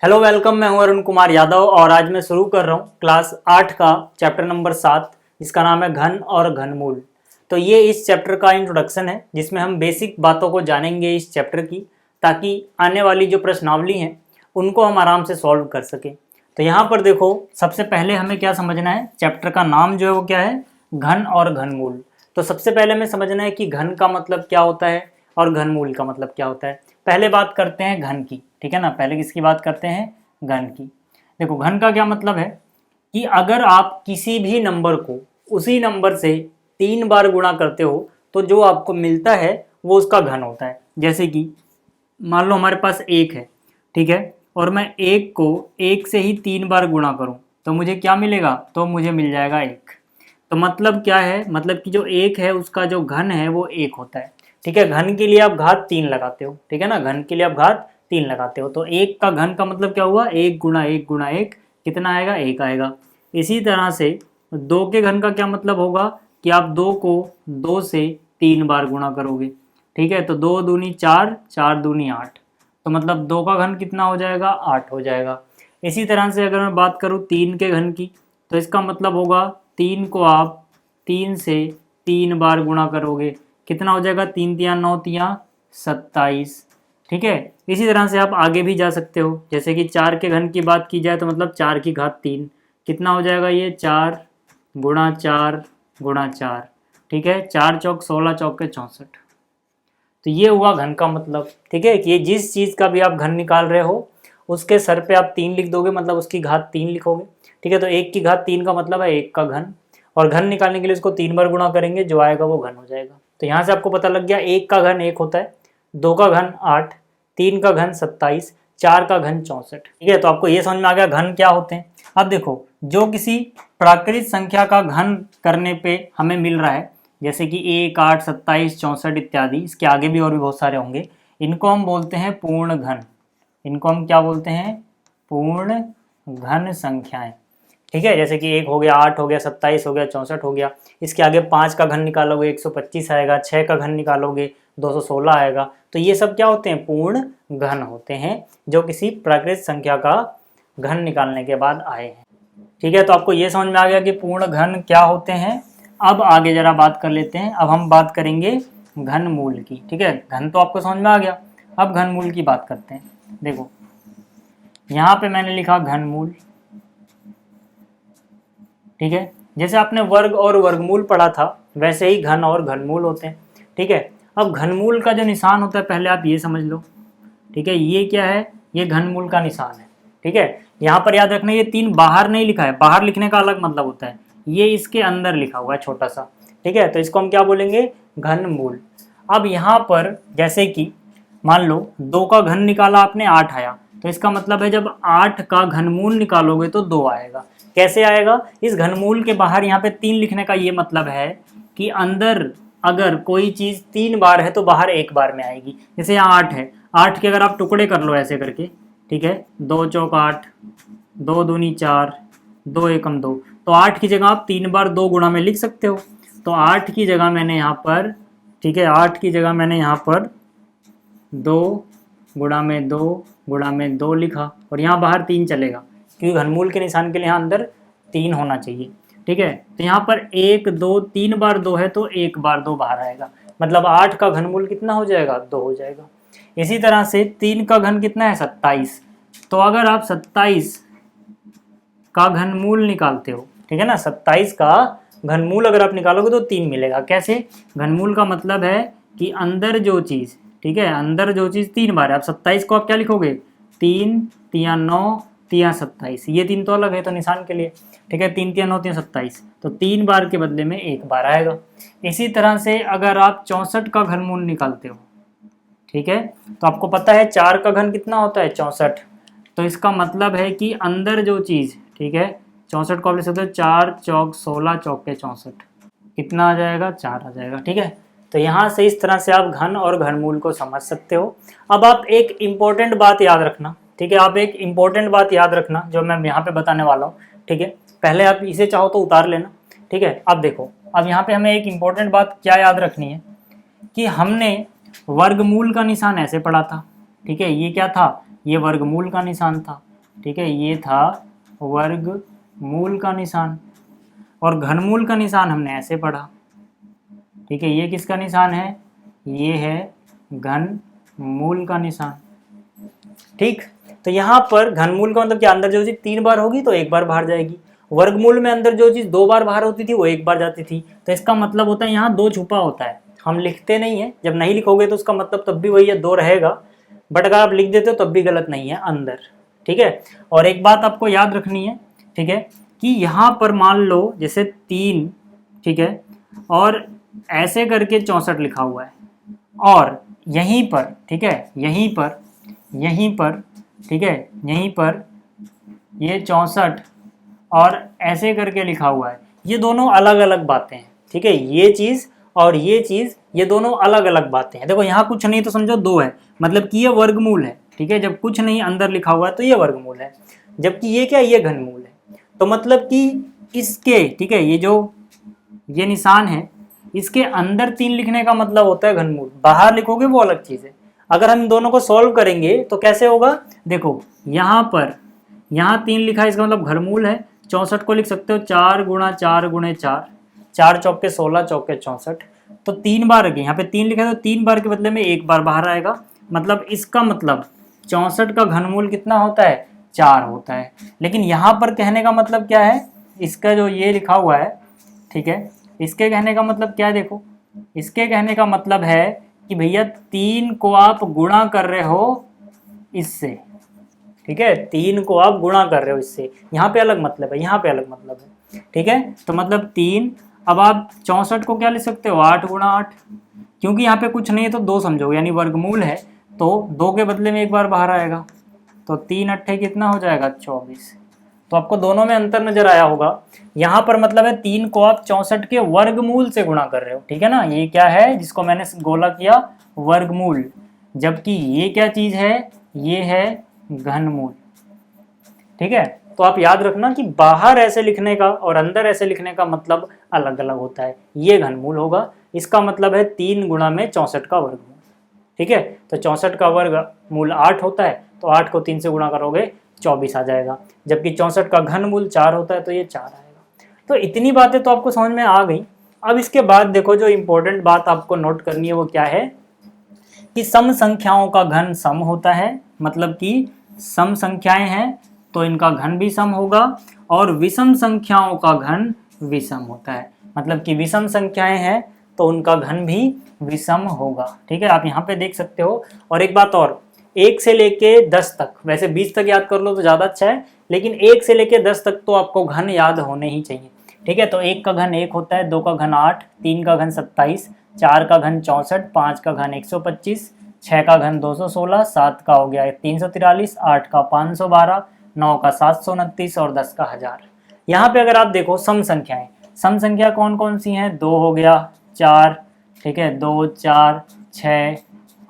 Hello welcome. मैं हूं अरुण कुमार यादव और आज मैं शुरू कर रहा हूं क्लास 8 का चैप्टर नंबर 7 जिसका नाम है घन और घनमूल। तो ये इस चैप्टर का इंट्रोडक्शन है जिसमें हम बेसिक बातों को जानेंगे इस चैप्टर की, ताकि आने वाली जो प्रश्नावली हैं उनको हम आराम से सॉल्व कर सकें। तो यहाँ पर देखो, सबसे पहले हमें क्या समझना है, चैप्टर का नाम जो है वो क्या है, घन और घनमूल। तो सबसे पहले हमें समझना है कि घन का मतलब क्या होता है और घनमूल का मतलब क्या होता है। पहले बात करते हैं घन की, ठीक है ना। पहले किसकी बात करते हैं, घन की। देखो घन का क्या मतलब है कि अगर आप किसी भी नंबर को उसी नंबर से 3 बार गुणा करते हो तो जो आपको मिलता है वो उसका घन होता है। जैसे कि मान लो हमारे पास एक है, ठीक है, और मैं एक को एक से ही 3 बार गुणा करूं तो मुझे क्या मिलेगा, तो मुझे मिल जाएगा एक। तो मतलब क्या है, मतलब कि जो एक है उसका जो घन है वो एक होता है। ठीक है, घन के लिए आप घात 3 लगाते हो, ठीक है ना, घन के लिए आप घात 3 लगाते हो। तो एक का घन का मतलब क्या हुआ, एक गुणा एक गुणा एक, कितना आएगा, एक आएगा। इसी तरह से दो के घन का क्या मतलब होगा कि आप दो को 2 से 3 बार गुणा करोगे। ठीक है, तो 2 दूनी 4, 4 दूनी 8, तो मतलब दो का घन कितना हो जाएगा, 8 हो जाएगा। इसी तरह से अगर मैं बात करूँ 3 के घन की, तो इसका मतलब होगा 3 को आप 3 से 3 बार गुणा करोगे, कितना हो जाएगा, 3 तिया 9 तिया 27। ठीक है, इसी तरह से आप आगे भी जा सकते हो। जैसे कि 4 के घन की बात की जाए तो मतलब 4 की घात 3, कितना हो जाएगा ये, 4 गुणा 4 गुणा 4। ठीक है, 4 चौक 16 चौके 64। तो ये हुआ घन का मतलब। ठीक है, कि ये जिस चीज़ का भी आप घन निकाल रहे हो उसके सर पे आप 3 लिख दोगे, मतलब उसकी घात 3 लिखोगे। ठीक है, तो 1 की घात 3 का मतलब है एक का घन, और घन निकालने के लिए उसको 3 बार गुणा करेंगे, जो आएगा वो घन हो जाएगा। तो यहाँ से आपको पता लग गया, एक का घन एक होता है, दो का घन 8, 3 का घन 27, 4 का घन 64। ठीक है, तो आपको ये समझ में आ गया घन क्या होते हैं। अब देखो, जो किसी प्राकृत संख्या का घन करने पे हमें मिल रहा है, जैसे कि 1, 8, 27, 64 इत्यादि, इसके आगे भी और भी बहुत सारे होंगे, इनको हम बोलते हैं पूर्ण घन। इनको हम क्या बोलते हैं, पूर्ण घन संख्याएं। ठीक है, जैसे कि 1 हो गया, 8 हो गया, 27 हो गया, 64 हो गया। इसके आगे 5 का घन निकालोगे 125 आएगा, 6 का घन निकालोगे 216 आएगा। तो ये सब क्या होते हैं, पूर्ण घन होते हैं, जो किसी प्राकृत संख्या का घन निकालने के बाद आए हैं। ठीक है, तो आपको ये समझ में आ गया कि पूर्ण घन क्या होते हैं। अब आगे जरा बात कर लेते हैं, अब हम बात करेंगे घनमूल की। ठीक है, घन तो आपको समझ में आ गया, अब घनमूल की बात करते हैं। देखो यहाँ पे मैंने लिखा घनमूल। ठीक है, जैसे आपने वर्ग और वर्गमूल पढ़ा था वैसे ही घन और घनमूल होते हैं। ठीक है, अब घनमूल का जो निशान होता है पहले आप ये समझ लो। ठीक है, ये क्या है, ये घनमूल का निशान है। ठीक है, यहाँ पर याद रखना ये 3 बाहर नहीं लिखा है, बाहर लिखने का अलग मतलब होता है, ये इसके अंदर लिखा हुआ है छोटा सा। ठीक है, तो इसको हम क्या बोलेंगे, घनमूल। अब यहाँ पर जैसे कि मान लो 2 का घन निकाला आपने, 8 आया, तो इसका मतलब है जब 8 का घनमूल निकालोगे तो 2 आएगा। कैसे आएगा, इस घनमूल के बाहर यहाँ पे 3 लिखने का ये मतलब है कि अंदर अगर कोई चीज़ 3 बार है तो बाहर 1 बार में आएगी। जैसे यहाँ 8 है, 8 के अगर आप टुकड़े कर लो ऐसे करके, ठीक है, 2 चौक 8, 2 दूनी 4, 2 एकम 2, तो 8 की जगह आप 3 बार 2 गुणा में लिख सकते हो। तो 8 की जगह मैंने यहाँ पर, ठीक है, 8 की जगह मैंने यहाँ पर 2 गुणा में 2 लिखा, और यहाँ बाहर 3 चलेगा क्योंकि घनमूल के निशान के लिए यहाँ अंदर 3 होना चाहिए। ठीक है, तो यहाँ पर 1 2 3 बार 2 है तो 1 बार 2 बाहर आएगा, मतलब 8 का घनमूल कितना हो जाएगा, 2 हो जाएगा। इसी तरह से 3 का घन कितना है, 27, तो अगर आप 27 का घनमूल निकालते हो, ठीक है ना, 27 का घनमूल अगर आप निकालोगे तो 3 मिलेगा। कैसे, घनमूल का मतलब है कि अंदर जो चीज़, ठीक है, अंदर जो चीज़ 3 बार है, आप 27 को आप क्या लिखोगे, 3 तिया 9 तिया 27, ये 3 तो अलग है तो निशान के लिए। ठीक है, 3 तिया 9 तिया 27, तो 3 बार के बदले में 1 बार आएगा। इसी तरह से अगर आप 64 का घनमूल निकालते हो, ठीक है, तो आपको पता है 4 का घन कितना होता है, 64, तो इसका मतलब है कि अंदर जो चीज़, ठीक है, 64 को आप लिख सकते हो 4 चौक 16 चौके 64, कितना आ जाएगा, 4 आ जाएगा। ठीक है, तो यहाँ से इस तरह से आप घन और घनमूल को समझ सकते हो। अब आप एक इम्पोर्टेंट बात याद रखना, ठीक है, आप एक इम्पोर्टेंट बात याद रखना जो मैं यहाँ पे बताने वाला हूँ। ठीक है, पहले आप इसे चाहो तो उतार लेना। ठीक है, अब देखो, अब यहाँ पे हमें एक इम्पोर्टेंट बात क्या याद रखनी है कि हमने वर्गमूल का निशान ऐसे पढ़ा था। ठीक है, ये क्या था, ये वर्गमूल का निशान था, ठीक है, ये था वर्गमूल का निशान। और घनमूल का निशान हमने ऐसे पढ़ा, ठीक है, ये किसका निशान है, ये है घनमूल का निशान। ठीक, तो यहाँ पर घनमूल का मतलब क्या, अंदर जो चीज 3 बार होगी तो 1 बार बाहर जाएगी। वर्गमूल में अंदर जो चीज 2 बार बाहर होती थी वो 1 बार जाती थी। तो इसका मतलब होता है यहाँ 2 छुपा होता है, हम लिखते नहीं है, जब नहीं लिखोगे तो उसका मतलब तब भी वही है, 2 रहेगा, बट अगर आप लिख देते हो तब भी गलत नहीं है अंदर, ठीक है। और एक बात आपको याद रखनी है, ठीक है, कि यहाँ पर मान लो जैसे 3, ठीक है, और ऐसे करके 64 लिखा हुआ है, और यहीं पर, ठीक है, यहीं पर, ठीक है, यहीं पर ये 64 और ऐसे करके लिखा हुआ है, ये दोनों अलग अलग बातें हैं, ठीक है, ये चीज़ और ये चीज़, ये दोनों अलग अलग बातें हैं। देखो यहाँ कुछ नहीं तो समझो 2 है, मतलब कि ये वर्गमूल है, ठीक है, जब कुछ नहीं अंदर लिखा हुआ है तो ये वर्गमूल है, जबकि ये क्या, ये घनमूल है। तो मतलब कि इसके, ठीक है, ये जो ये निशान है, इसके अंदर 3 लिखने का मतलब होता है घनमूल, बाहर लिखोगे वो अलग चीज़ है। अगर हम इन दोनों को सॉल्व करेंगे तो कैसे होगा, देखो यहाँ पर, यहाँ 3 लिखा है, इसका मतलब घनमूल है। 64 को लिख सकते हो 4 गुणा 4 गुणे 4, 4 चौके 16, चौके 64, तो 3 बार यहाँ पे 3 लिखा है, तो 3 बार के बदले में 1 बार बाहर आएगा। मतलब इसका मतलब 64 का घनमूल कितना होता है, 4 होता है। लेकिन यहाँ पर कहने का मतलब क्या है, इसका जो ये लिखा हुआ है, ठीक है, इसके कहने का मतलब क्या है, देखो इसके कहने का मतलब है कि भैया 3 को आप गुणा कर रहे हो इससे, ठीक है, 3 को आप गुणा कर रहे हो इससे, यहाँ पे अलग मतलब है, यहाँ पे अलग मतलब है, ठीक है। तो मतलब 3, अब आप 64 को क्या लिख सकते हो, 8 गुणा 8, क्योंकि यहाँ पे कुछ नहीं है तो 2 समझोगे, यानी वर्गमूल है तो 2 के बदले में 1 बार बाहर आएगा, तो 3 अट्ठे कितना हो जाएगा, 24। तो आपको दोनों में अंतर नजर आया होगा। यहाँ पर मतलब है 3 को आप 64 के वर्गमूल से गुणा कर रहे हो, ठीक है ना, ये क्या है जिसको मैंने गोला किया, वर्गमूल, जबकि ये क्या चीज है, ये है घनमूल, ठीक है। तो आप याद रखना कि बाहर ऐसे लिखने का और अंदर ऐसे लिखने का मतलब अलग अलग होता है। ये घनमूल होगा, इसका मतलब है 3 गुणा में 64 का वर्गमूल, ठीक है। तो 64 का वर्गमूल 8 होता है, तो 8 को 3 से गुणा करोगे 24 आ जाएगा, जबकि 64 का घनमूल 4 होता है, तो ये 4 आएगा। तो इतनी बातें तो आपको समझ में आ गई। अब इसके बाद देखो जो इंपॉर्टेंट बात आपको नोट करनी है वो क्या है, कि सम संख्याओं का घन सम होता है, मतलब कि सम संख्याएं हैं तो इनका घन भी सम होगा, और विषम संख्याओं का घन विषम होता है, मतलब कि विषम संख्याएं हैं तो उनका घन भी विषम होगा, ठीक है, आप यहाँ पे देख सकते हो। और एक बात और, 1 से लेके 10 तक, वैसे 20 तक याद कर लो तो ज़्यादा अच्छा है, लेकिन 1 से लेके 10 तक तो आपको घन याद होने ही चाहिए, ठीक है। तो 1 का घन 1 होता है, 2 का घन 8, 3 का घन 27, 4 का घन 64, 5 का घन 125, 6 का घन 216, 7 का हो गया 343, 8 का 512, 9 का 729 और 10 का 1000। यहाँ पे अगर आप देखो सम संख्याएं, सम संख्या कौन कौन सी हैं, 2 हो गया, 4, ठीक है, 2, 4, 6,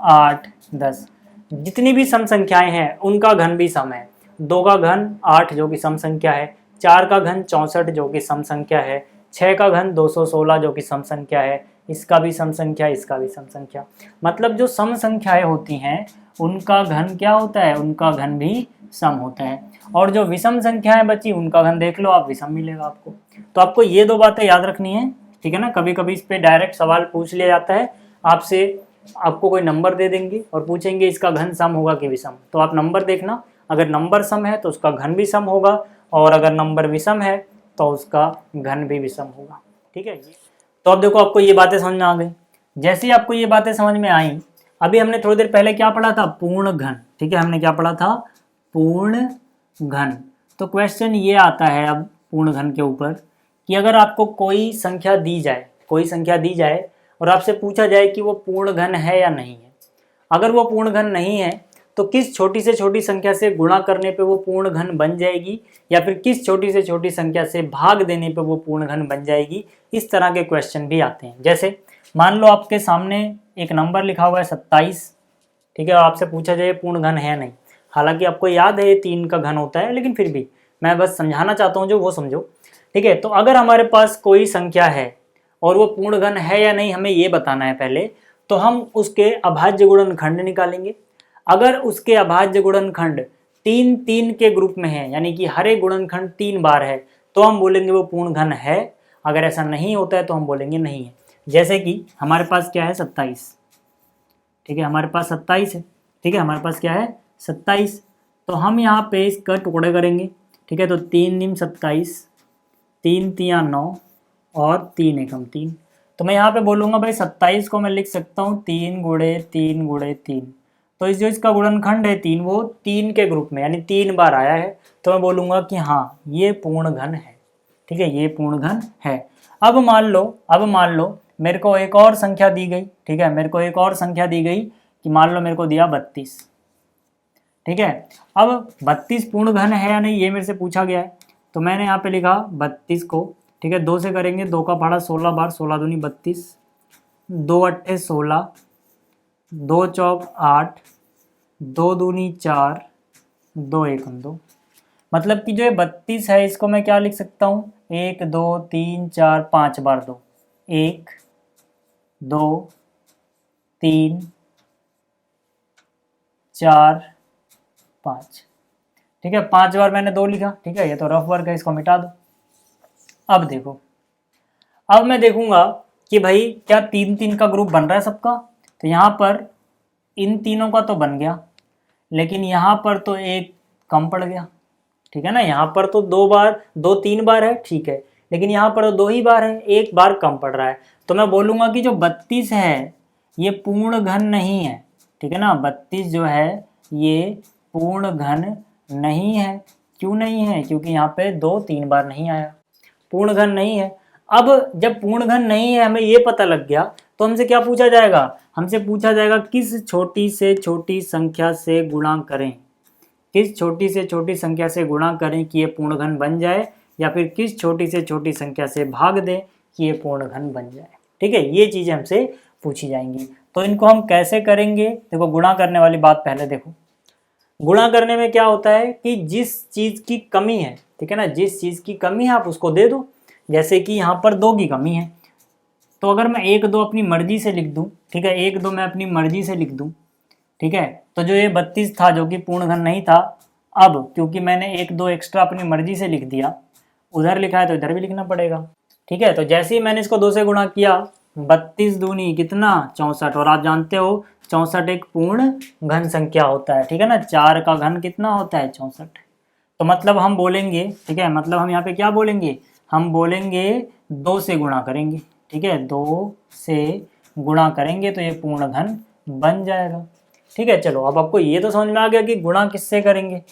8, 10, जितनी भी सम संख्याएं हैं उनका घन भी सम है। 2 का घन 8 जो कि सम संख्या है, 4 का घन 64 जो कि सम संख्या है, 6 का घन 216 जो कि सम संख्या है, इसका भी सम संख्या, इसका भी सम संख्या। मतलब जो सम संख्याएं होती हैं उनका घन क्या होता है, उनका घन भी सम होता है। और जो विषम संख्याएं बची उनका घन देख लो आप, विषम मिलेगा आपको। तो आपको ये 2 बातें याद रखनी है, ठीक है ना। कभी कभी इस पे डायरेक्ट सवाल पूछ लिया जाता है आपसे, आपको कोई नंबर दे देंगे और पूछेंगे इसका घन सम होगा कि विषम, तो आप नंबर देखना, अगर नंबर सम है तो उसका घन भी सम होगा, और अगर नंबर विषम है तो उसका घन भी विषम होगा, ठीक है। तो अब देखो आपको ये बातें समझ में आ गई। जैसे ही आपको ये बातें समझ में आई, अभी हमने थोड़ी देर पहले क्या पढ़ा था, पूर्ण घन, ठीक है, हमने क्या पढ़ा था, पूर्ण घन। तो क्वेश्चन ये आता है अब पूर्ण घन के ऊपर, कि अगर आपको कोई संख्या दी जाए, कोई संख्या दी जाए और आपसे पूछा जाए कि वो पूर्ण घन है या नहीं है। अगर वो पूर्ण घन नहीं है तो किस छोटी से छोटी संख्या से गुणा करने पे वो पूर्ण घन बन जाएगी, या फिर किस छोटी से छोटी संख्या से भाग देने पे वो पूर्ण घन बन जाएगी। इस तरह के क्वेश्चन भी आते हैं। जैसे मान लो आपके सामने एक नंबर लिखा हुआ है 27, ठीक है, और आपसे पूछा जाए पूर्ण घन है नहीं, हालांकि आपको याद है ये 3 का घन होता है, लेकिन फिर भी मैं बस समझाना चाहता हूँ जो वो समझो, ठीक है। तो अगर हमारे पास कोई संख्या है और वो पूर्ण घन है या नहीं हमें ये बताना है पहले, तो हम उसके अभाज्य गुणनखंड निकालेंगे। अगर उसके अभाज्य गुणनखंड 3 3 के ग्रुप में है, यानी कि हर एक गुणनखंड 3 बार है, तो हम बोलेंगे वो पूर्ण घन है। अगर ऐसा नहीं होता है तो हम बोलेंगे नहीं है। जैसे कि हमारे पास क्या है 27, ठीक है, हमारे पास 27 है, ठीक है, हमारे पास क्या है 27। तो हम यहाँ पे इसका टुकड़े करेंगे, ठीक है, तो 3 निम 27, 3 तिया 9 और 3 एकम 3। तो मैं यहाँ पे बोलूँगा भाई 27 को मैं लिख सकता हूँ 3 गुणे 3 गुणे 3। तो इस जो इसका गुणनखंड है 3, वो 3 के ग्रुप में यानी 3 बार आया है, तो मैं बोलूँगा कि हाँ ये पूर्ण घन है, ठीक है, ये पूर्ण घन है। अब मान लो मेरे को एक और संख्या दी गई, ठीक है, मेरे को एक और संख्या दी गई कि मान लो मेरे को दिया 32, ठीक है। अब 32 पूर्ण घन है या नहीं ये मेरे से पूछा गया है, तो मैंने यहाँ पे लिखा 32 को, ठीक है, 2 से करेंगे, 2 का पहाड़ा 16 बार, 16 दूनी 32, 2 अट्ठे 16, 2 चौक 8, 2 दूनी 4, 2 एकम 2। मतलब कि जो ये 32 है इसको मैं क्या लिख सकता हूँ, 1 2 3 4 5 बार 2, 1 2 3 4 5, ठीक है, 5 बार मैंने 2 लिखा, ठीक है, ये तो रफ वर्क है, इसको मिटा दो। अब देखो, अब मैं देखूंगा कि भाई क्या 3 3 का ग्रुप बन रहा है सबका, तो यहाँ पर इन तीनों का तो बन गया, लेकिन यहाँ पर तो एक कम पड़ गया, ठीक है ना, यहाँ पर तो 2 3 बार है, ठीक है, लेकिन यहाँ पर तो 2 ही बार है, एक बार कम पड़ रहा है। तो मैं बोलूँगा कि जो 32 है ये पूर्ण घन नहीं है, ठीक है ना, 32 जो है ये पूर्ण घन नहीं है। क्यों नहीं है, क्योंकि यहाँ पे 2 3 बार नहीं आया, पूर्ण घन नहीं है। अब जब पूर्ण घन नहीं है हमें ये पता लग गया, तो हमसे क्या पूछा जाएगा, हमसे पूछा जाएगा किस छोटी से छोटी संख्या से गुणा करें, किस छोटी से छोटी संख्या से गुणा करें कि ये पूर्ण घन बन जाए, या फिर किस छोटी से छोटी संख्या से भाग दें कि ये पूर्ण घन बन जाए, ठीक है, ये चीज़ें हमसे पूछी जाएंगी। तो इनको हम कैसे करेंगे, देखो गुणा करने वाली बात पहले देखो। गुणा करने में क्या होता है कि जिस चीज़ की कमी है, ठीक है ना, जिस चीज़ की कमी है आप उसको दे दो। जैसे कि यहाँ पर 2 की कमी है, तो अगर मैं 1 2 अपनी मर्जी से लिख दूँ, ठीक है, 1 2 मैं अपनी मर्जी से लिख दूँ, ठीक है, तो जो ये 32 था जो कि पूर्ण घन नहीं था, अब क्योंकि मैंने 1 2 एक्स्ट्रा अपनी मर्जी से लिख दिया, उधर लिखा है तो इधर भी लिखना पड़ेगा, ठीक है। तो जैसे ही मैंने इसको 2 से गुणा किया, 32 दूनी कितना 64, और आप जानते हो 64 एक पूर्ण घन संख्या होता है, ठीक है ना, 4 का घन कितना होता है 64। तो मतलब हम बोलेंगे, ठीक है, मतलब हम यहाँ पे क्या बोलेंगे, हम बोलेंगे 2 से गुणा करेंगे, ठीक है, 2 से गुणा करेंगे तो ये पूर्ण घन बन जाएगा, ठीक है। चलो अब आपको ये तो समझ में आ गया कि गुणा किससे करेंगे।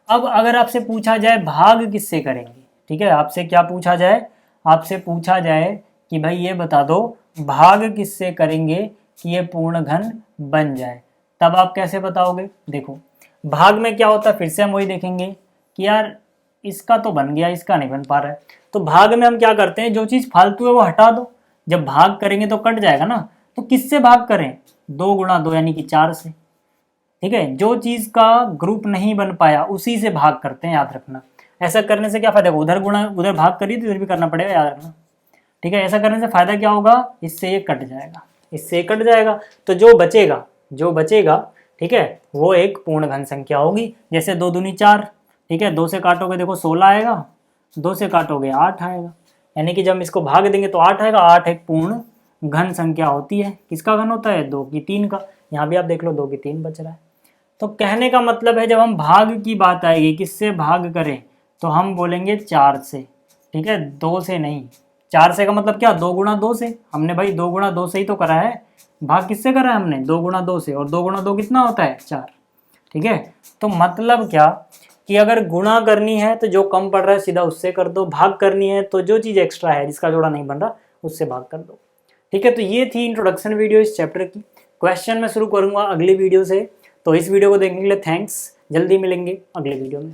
अब अगर आपसे पूछा जाए भाग किससे करेंगे, ठीक है, आपसे क्या पूछा जाए, आपसे पूछा जाए कि भाई ये बता दो भाग किससे करेंगे कि ये पूर्ण घन बन जाए, तब आप कैसे बताओगे। देखो भाग में क्या होता है, फिर से हम वही देखेंगे कि यार इसका तो बन गया, इसका नहीं बन पा रहा है, तो भाग में हम क्या करते हैं, जो चीज़ फालतू है वो हटा दो। जब भाग करेंगे तो कट जाएगा ना, तो किससे भाग करें, 2 गुणा 2 यानी कि 4 से, ठीक है। जो चीज़ का ग्रुप नहीं बन पाया उसी से भाग करते हैं, याद रखना। ऐसा करने से क्या फायदा, उधर गुणा उधर भाग करिए तो इधर भी करना पड़ेगा, याद रखना, ठीक है। ऐसा करने से फायदा क्या होगा, इससे ये कट जाएगा, इससे ये कट जाएगा, तो जो बचेगा, ठीक है, वो एक पूर्ण घन संख्या होगी। जैसे 2 दूनी 4, ठीक है, 2 से काटोगे देखो 16 आएगा, 2 से काटोगे 8 आएगा, यानी कि जब इसको भाग देंगे तो 8 आएगा। 8 एक पूर्ण घन संख्या होती है, किसका घन होता है, 2 की 3 का। यहाँ भी आप देख लो 2 की 3 बच रहा है। तो कहने का मतलब है जब हम भाग की बात आएगी, किससे भाग करें, तो हम बोलेंगे 4 से, ठीक है, 2 से नहीं। 4 से का मतलब क्या, 2 गुणा 2 से। हमने भाई 2 गुणा 2 से ही तो करा है, भाग किससे करा है हमने, 2 गुणा 2 से, और 2 गुणा 2 कितना होता है 4, ठीक है। तो मतलब क्या कि अगर गुणा करनी है तो जो कम पड़ रहा है सीधा उससे कर दो, भाग करनी है तो जो चीज़ एक्स्ट्रा है जिसका जोड़ा नहीं बन रहा उससे भाग कर दो, ठीक है। तो ये थी इंट्रोडक्शन वीडियो इस चैप्टर की। क्वेश्चन मैं शुरू करूँगा अगली वीडियो से, तो इस वीडियो को देखने के लिए थैंक्स। जल्दी मिलेंगे अगले वीडियो में।